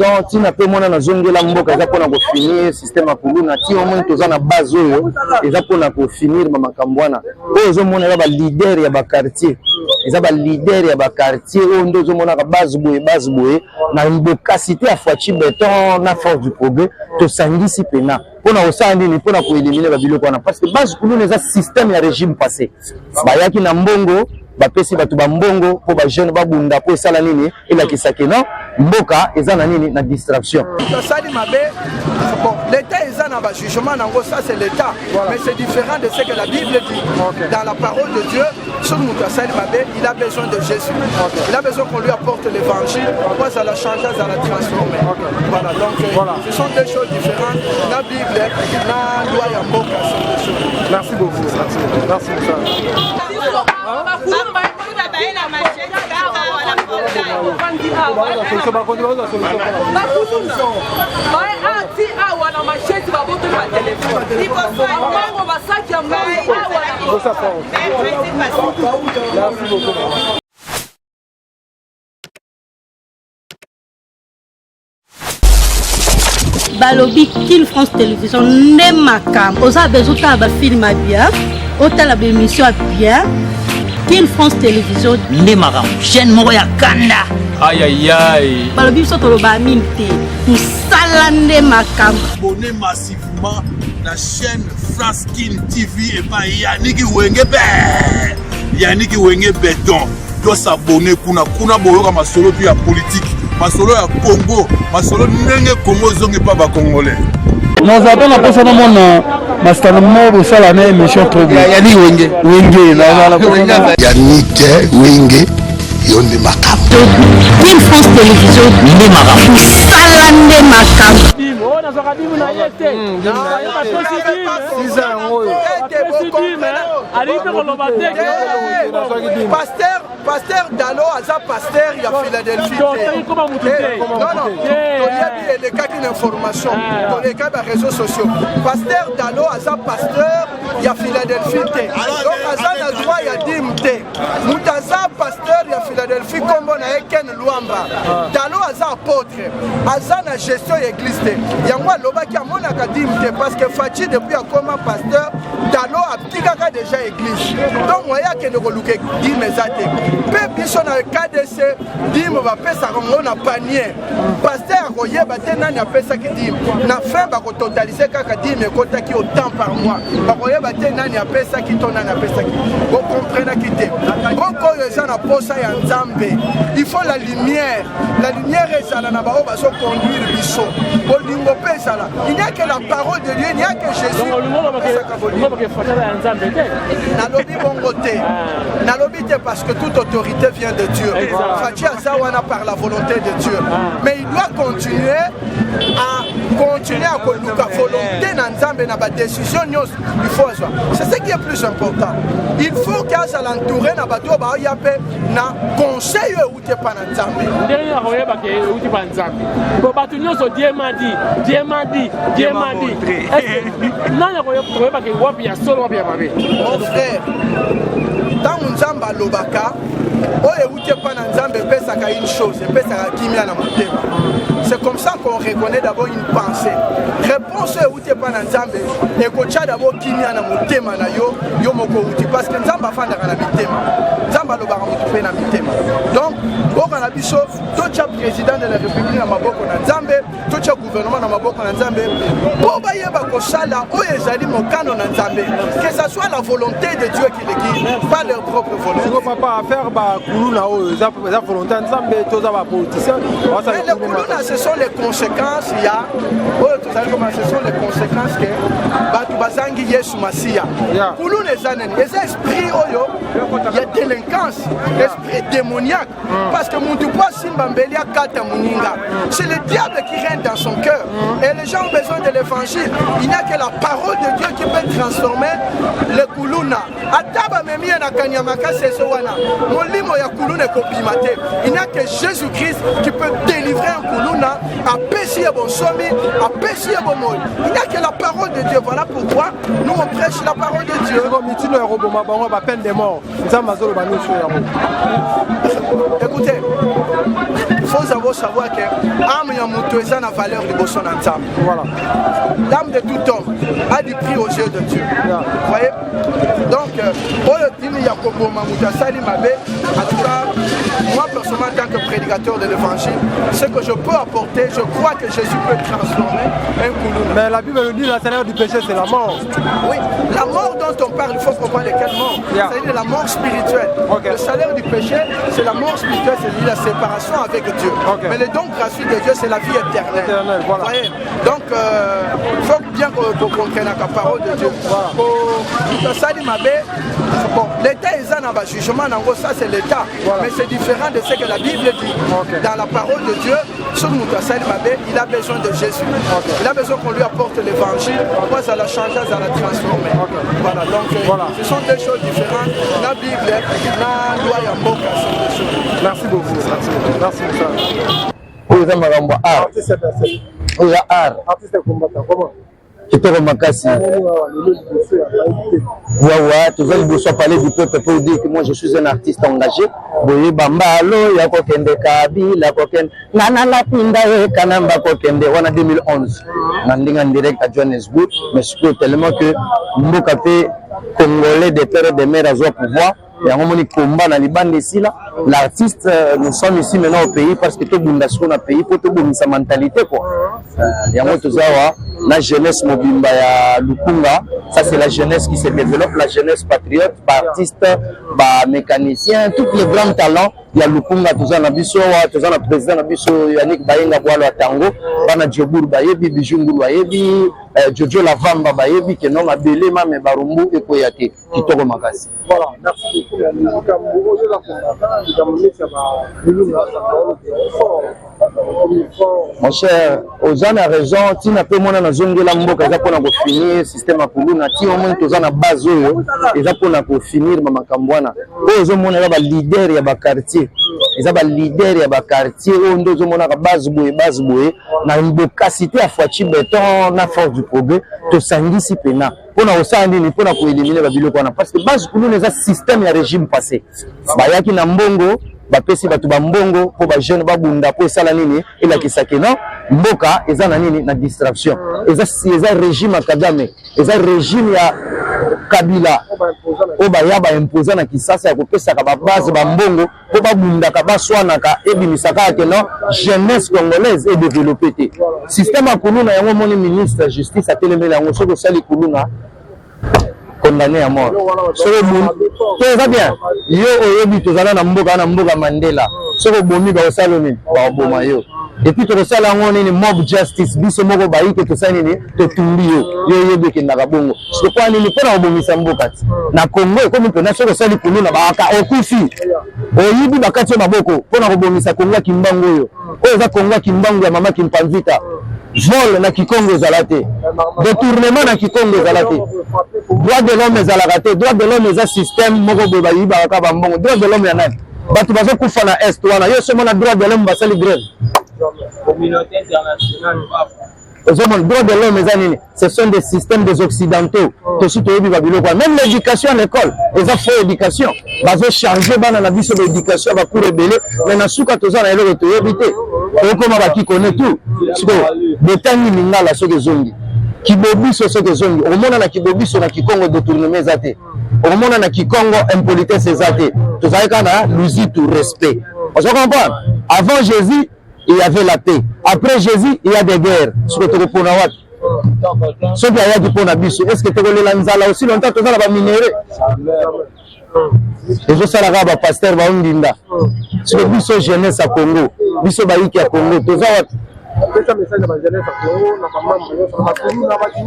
Donc, tina pe mona na zongela mboka eza pona ko finir système ya kuluna ti au moins toza na base oyo eza pona ko finir makambo wana oyo zo mona ba leader ya ba quartier eza ba leader ya ba quartier oyo ndo zo mona ka base boye na mbokasité ya Fachi Beton na force du progrès to sangisi pena pona osala nini pona ko éliminer ba biloko wana parce que base kuluna eza système ya régime passé bayaki na mbongo bapesi bato ba mbongo po ba jeune babunda po esala nini elakisaki non mboka eza na nini na distraction. Sali mabe bon l'état eza na ba jugement nango ça c'est l'état mais c'est différent de ce que la Bible dit. Dans la parole de Dieu sur mutu sali mabe il a besoin de Jésus. Il a besoin qu'on lui apporte l'évangile pour ça la changer ça la transformer. Voilà donc ce sont deux choses différentes. La Bible na loi ya mboka sont deux choses. Merci beaucoup. Merci Balobi King France Télévision ne makam oza bezuta ba film bien otala ba émission bien King France Télévision ne makam chaîne moko ya kanda aïe aïe aïe balobi so toloba minte musala ne makam abonnez massivement la chaîne France King TV et pas Yannick Wenge Béton doit s'abonner kuna boyoka masolo puis ya politique masolo ya Congo masolo ndenge Congo zongi pa ba congolais nous avons appelé na mona master mo sala na émission trop bien Yannick Wenge Yannick Wenge yonde makam King France Télévision ne makam musala ne makam Pasteur Dalo aza pasteur ya Philadelphie. Non, il y a une information dans les réseaux sociaux. Pasteur Dalo aza pasteur ya Philadelphie. Donc aza na droit ya dimte. Mutaza pasteur ya Philadelphie comme na Eken Luamba. Dalo aza apôtre. Aza na gestion église. Yango loba ki amona ka dimte parce que Fachi depuis a comme pasteur Dalo a tikaka déjà église. Donc moya ke ne koluke dimezate. Pe biso na KDC dim va pesa ko na panier. Pasteur koyeba te nani apesa ki dim. Na fin ba ko totaliser kaka dim ekota ki autant par mois. Ba koyeba te nani apesa ki to nani apesa ki. Vous comprenez ki te. Boko eza na posa ya Nzambe. Il faut la lumière. La lumière ezala na ba o ba so conduire biso. Bolingo pesa la. Il n'y a que la parole de Dieu, il n'y a que Jésus. Nalobi bongote. Nalobi te parce que toute autorité vient de Dieu. Fachi Azawana par la volonté de Dieu. Mais il doit continuer à koluka volonté na Nzambe na ba décision nyos. Il faut ça. C'est ce qui est plus important. Il faut qu'à l'entourer na bato ba yape na conseil ou te pa na Nzambe. Ndenge ko yeba ke uti pa Nzambe. Bo bato nyos diemandi. Non, mon frère, tant Nzamba lobaka, oye uti pa na Nzambe pesaka une chose, pesaka kimia na motema. C'est comme ça qu'on reconnaît d'abord une pensée. Réponse uti pa na Nzambe, ekocha d'abord kimia na motema na yo moko uti parce que Nzamba fanda na mitema. Nzamba lobaka mutu na mitema. Donc, boka na biso, tocha président de la République na maboko na Nzambe, tocha gouvernement na maboko na Nzambe. Boba yeba ko sala oye zali mokano na Nzambe. Que ça soit la volonté de Dieu qui le guide, pas leur propre volonté. Si papa faire ba kuluna o za volonté Nzambe toza ba politicien. Mais le kuluna ce sont les conséquences ya. Ce sont les conséquences que batu bazangi Yesu Masia. Kuluna zanen, les esprits oyo, il y a délinquance, esprit démoniaque parce que mon dubois Simbambelia kata muninga. C'est le diable qui règne dans son cœur et les gens ont besoin de l'évangile. Il n'y a que la parole de Dieu qui peut transformer le kuluna. Ataba memia na kanyamaka sesowana. Molimo ya kuluna kopimate. Il n'y a que Jésus-Christ qui peut délivrer un kuluna à pécher bon somi, à pécher bon mol. Il n'y a que la parole de Dieu. Voilà pourquoi nous on prêche la parole de Dieu. Peine de mort. Écoutez, faut savoir que l'âme ya mutu eza na valeur liboso na nzambe. Voilà. L'âme de tout homme a du prix aux yeux de Dieu. Vous voyez? Donc, il y a Koboma Moutassali Mabé. En tout cas, moi personnellement, en tant que prédicateur de l'évangile, ce que je peux apporter, je crois que Jésus peut transformer un Koulouna. Mais la Bible nous dit que le salaire du péché, c'est la mort. Oui, la mort dont on parle, il faut comprendre quelle mort. C'est la mort spirituelle. Le salaire du péché, c'est la mort spirituelle, c'est la séparation avec Dieu. Mais le don gratuit de Dieu, c'est la vie éternelle. Voilà. Vous voyez? Donc, il faut bien qu'on comprenne la parole de Dieu. Bon, l'État est dans le jugement, ça c'est l'État. Mais c'est différent de ce que la Bible dit. Dans la parole de Dieu, il a besoin de Jésus. Il a besoin qu'on lui apporte l'évangile. Moi, ça l'a changé, ça l'a transformé. Voilà, donc ce sont deux choses différentes. La Bible, la loi et Mboka, c'est deux choses. Merci beaucoup. Merci beaucoup. Oyo za makambo art. Oyo ya art. Artiste combattant, comment? Kitoko makasi. Wawa, tu veux nous parler du peuple pour dire que moi je suis un artiste engagé. Boye bambalo ya kokende kabila kokende nana la pinda e kanamba kokende wana 2011. Nandinga direct à Johannesburg, mais surtout tellement que mboka pe congolais des pères et des mères à pouvoir. Il y a un moment combat dans les bandes ici là. L'artiste, nous sommes ici maintenant au pays parce que tout le monde a pays pour tout le monde sa mentalité quoi. Il y a un moment la jeunesse mobimba ya Lukunga, ça c'est la jeunesse qui se développe, la jeunesse patriote, artiste, mécanicien, tous les grands talents. Il y a Lukunga, tout ça na biso, tout ça na président na biso Yannick Bayenga Boalo à Tango, bana Djobur Bayebi, Bijungu Bayebi, Jojo Lavamba Bayebi, qui non abelé ma me barumbu et koyate, qui toko makasi. Voilà, merci beaucoup. Mon cher, Ozan a raison, tu n'as pas mon nazongela mboka za pona ko finir système Koulouna, ti au moins tozana na base oyo, eza pona ko finir mama kambwana. Ozo mona ba leader ya ba quartier. Eza ba leader ya ba quartier oyo ndozo mona ka base boye na mbokasité à Fouachi béton na force du progrès to sangisi pena. Pona osandi ni pona ko éliminer ba biloko na parce que base Koulouna eza système ya régime passé. Bayaki na mbongo bapesi batu ba mbongo po ba jeune babunda po sala nini ila kisake non mboka eza na nini na distraction eza régime ya Kagame eza régime ya Kabila o ba ya ba imposer na kisasa ya kopesa ka ba base ba mbongo po babunda ka baswana ka ebimisaka ke non jeunesse congolaise est développée te système ya Koulouna yango moni ministre de justice a telemela yango soko sali Koulouna condamné à mort. Tout va bien. Yo oyebi tozala na mboka Mandela. Soko bomi ba osaloni ba boma yo. Et puis to sala ngoni ni mob justice biso moko ba yike to sani ni to tumbi yo yebi ke ndaka bongo. C'est quoi ni pona obomisa mboka ti. Na Congo comme mpona soko sali Koulouna ba ka okufi. Oyebi bakati maboko pona obomisa Congo kimbango yo. Oyo za Congo kimbango ya mama Kimpanzita. Vol na Kikongo zalate. Détournement na Kikongo zalate. Droit de l'homme ezalakate. Droit de l'homme eza système moko boye bayiba ka bambongo. Droit de l'homme ya nani? Batu bazo kufa na est wana. Yo sema na droit de l'homme basali grève. Communauté internationale. Le droit de l'homme eza nini? Ce sont des systèmes des occidentaux. Tosi toyebi babilo kwa. Même l'éducation à l'école, eza faux éducation. Bazo charger bana na biso l'éducation ba cour rebelle. Mais na suka toza na eloko toyebi te. Okoma baki connaît tout. Siko betangi lingala soke zongi. Kibobiso soke zongi. Omona na kibobiso na Kikongo détournement zate. Omona na Kikongo impolitesse zate. Tozalika na luzitu respect. On se comprend? Avant Jésus, il y avait la paix. Après Jésus, il y a des guerres. Ce que tu réponds à what? Ce qui a dit pour Nabiso, est-ce que tu as l'anzala aussi longtemps tu as minéré? Et je sais la pasteur Baundinda. Ce que Biso jeunesse à Congo, Biso Baïki à Congo, tu as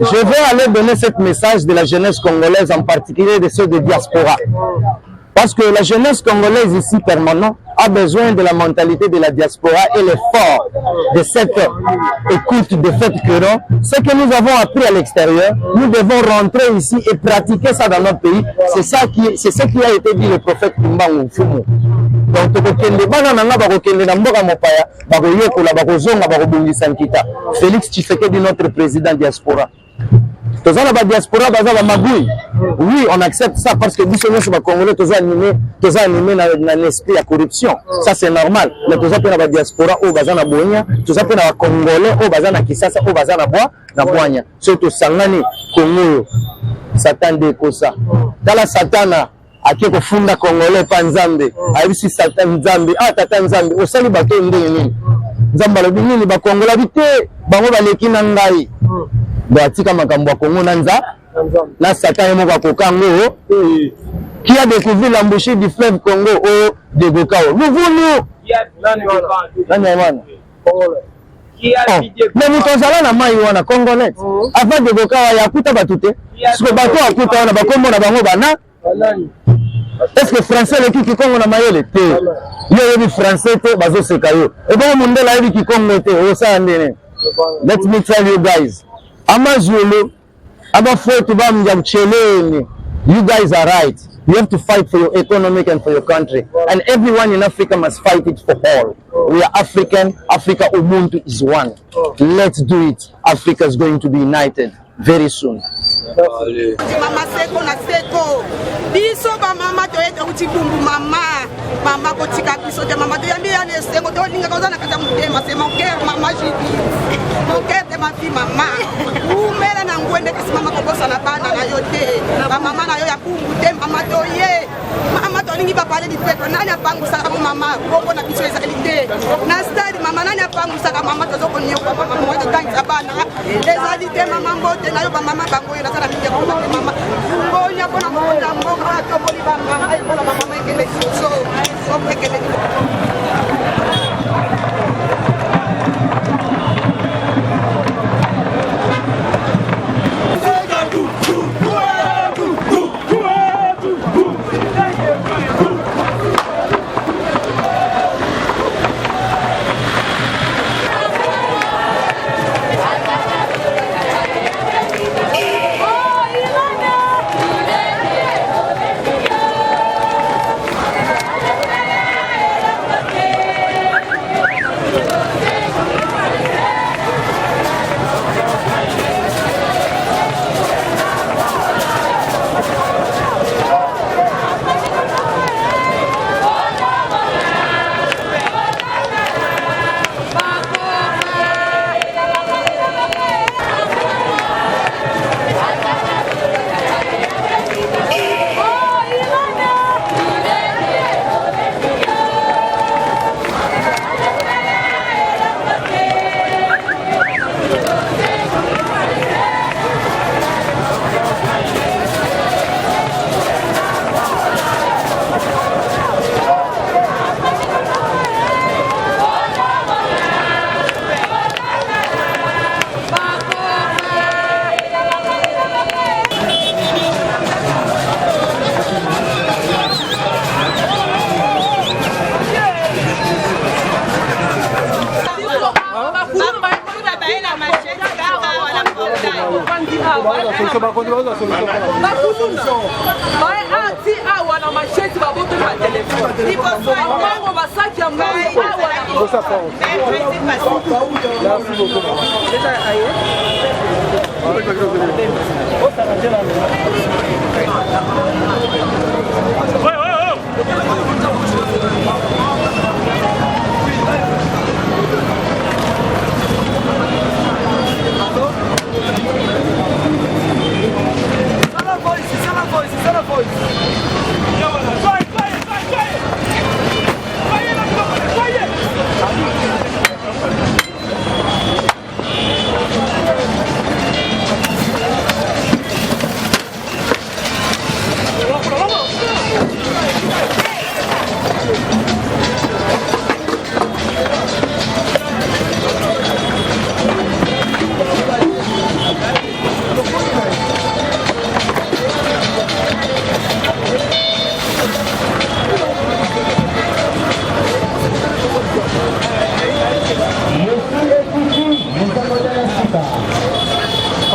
je vais aller donner ce message de la jeunesse congolaise, en particulier de ceux de diaspora. Parce que la jeunesse congolaise ici permanente a besoin de la mentalité de la diaspora et l'effort de cette écoute de fait que non, ce que nous avons appris à l'extérieur, nous devons rentrer ici et pratiquer ça dans notre pays. C'est ce qui a été dit le prophète Kimbangu Fumu. Donc, Félix Tshisekedi, notre président diaspora. Toza na ba diaspora baza ba magui. Oui, on accepte ça parce que biso nyonso ba Congolais toza animé na l'esprit ya corruption. Ça c'est normal. Mais toza pe na ba diaspora o baza na bonya, toza pe na ba Congolais o baza na Kisasa o baza na boanya. Surtout sangani Congo. Satan de kosa. Tala Satana ake kofunda Congolais pa Nzambe. Ayibisi Satan Nzambe. Ah tata Nzambe, osali bato ndenge nini? Nzambe alobi nini ba Congolais bite bango baleki na ngai. Batika makambo ya Congo na nza la Satan mo ba kokango qui a découvert l'embouchure du fleuve Congo au de Bokao. Nous voulons nani wana mais mutonzala na mai wana Congolais avant de Bokao ya kuta batute siko bato akuta wana bakombo na bango bana est-ce que français le ki Congo na mayele te yo yebi français te bazo sekayo e ba mundela yebi ki Congo te o sa ndene. Let me tell you guys, Amazulu, you guys are right. You have to fight for your economic and for your country. And everyone in Africa must fight it for all. We are African. Africa Ubuntu is one. Let's do it. Africa is going to be united very soon. Mama seko na seko. Biso ba mama to ete uchikumbu mama. Mama ko tika biso de mama de yambia ne seko to ninga ko zana kata mutema c'est mon cœur mama jibi. Mon cœur de ma fille mama. Umela na ngwende kasi mama ko bosa na bana na yote. Ba mama na yo ya kumbu de mama to ye. Mama to ningi ba parler du peuple nani apangu saka mama bongo na biso ezalité. Na stade mama nani apangu saka mama to zoko nyo papa mama wa tanga bana. Ezalité mama mbote na yo ba mama bango ina sana mingi ko mama. Ngonya kona mbote mboka to boli ba mama ai kona mama ekele so ekele.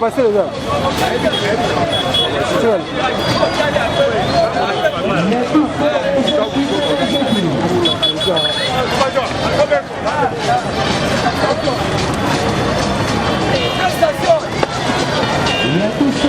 Passer les gars. La touche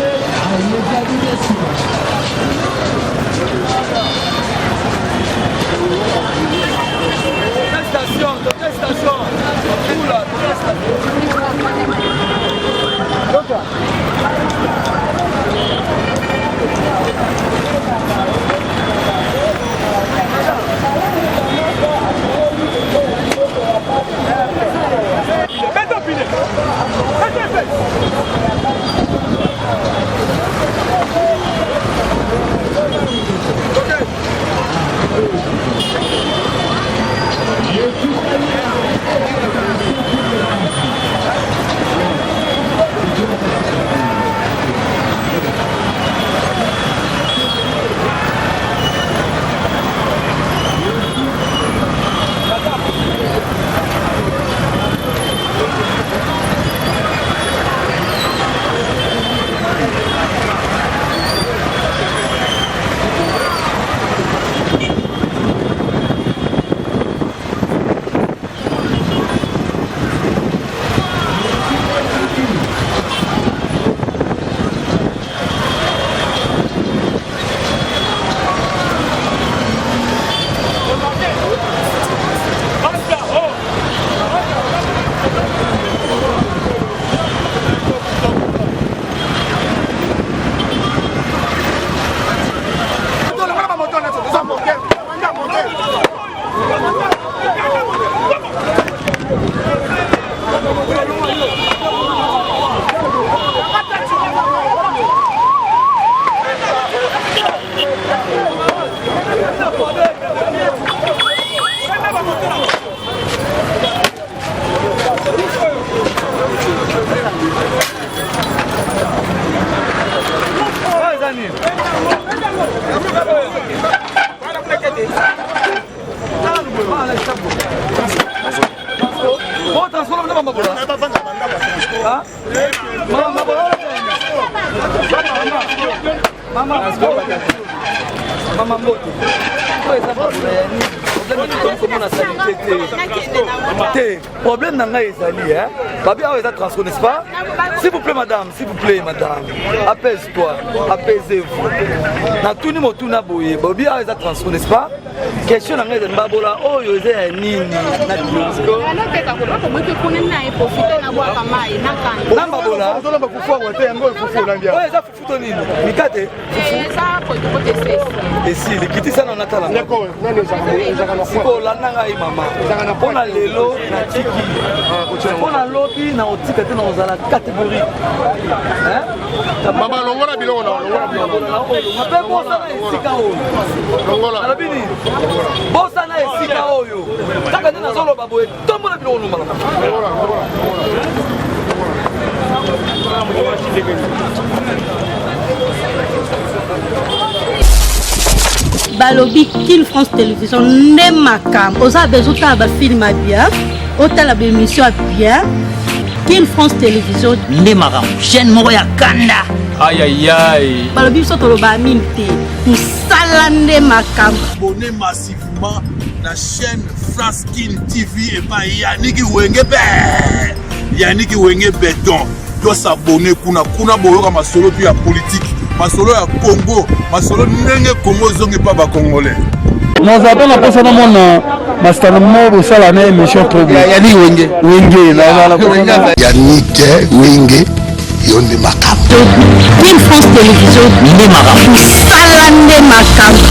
Maman Moto. Problème n'a pas été Babi a transfert, n'est-ce pas? S'il vous plaît, madame, apaise-toi, apaisez-vous. Dans tout le monde, tout n'a boyé. Babi a transfert, n'est-ce pas? Question n'a pas été babola. Oh, yo zé nini na disco. Na babola. On doit pas pouvoir voter un gol pour la bien. Ouais, ça fufu nini. Mikate. Et si les kiti ça na tala. D'accord. Siko la nanga i mama. Pona lelo na tiki. Pona lobi na otika te na ozala catégorie. Hein? Mama longola bilona, longola bilona. Mabe bosa na esika oyo. Longola. Alabini. Bosa na esika oyo. Kaka na zolo baboye. Tombola bilona mala. Longola, longola. Balobi Kin France Télévision ne makam oza bezuta ba film bien otala ba émission bien Kin France Télévision ne makam chaîne moko ya kanda aïe aïe aïe balobi so tolo ba mimte musala ne makam abonné massivement la chaîne France Kin TV et pas Yannick Wenge Béton doit s'abonner kuna boyoka masolo puis ya politique masolo ya Congo masolo ndenge Congo zonge pa ba congolais nazapa na posa na mona mastana mo sala na émission trop bien Yannick Wenge na Yannick Wenge yonde makam Kin France Télévision ne makam musala ne makam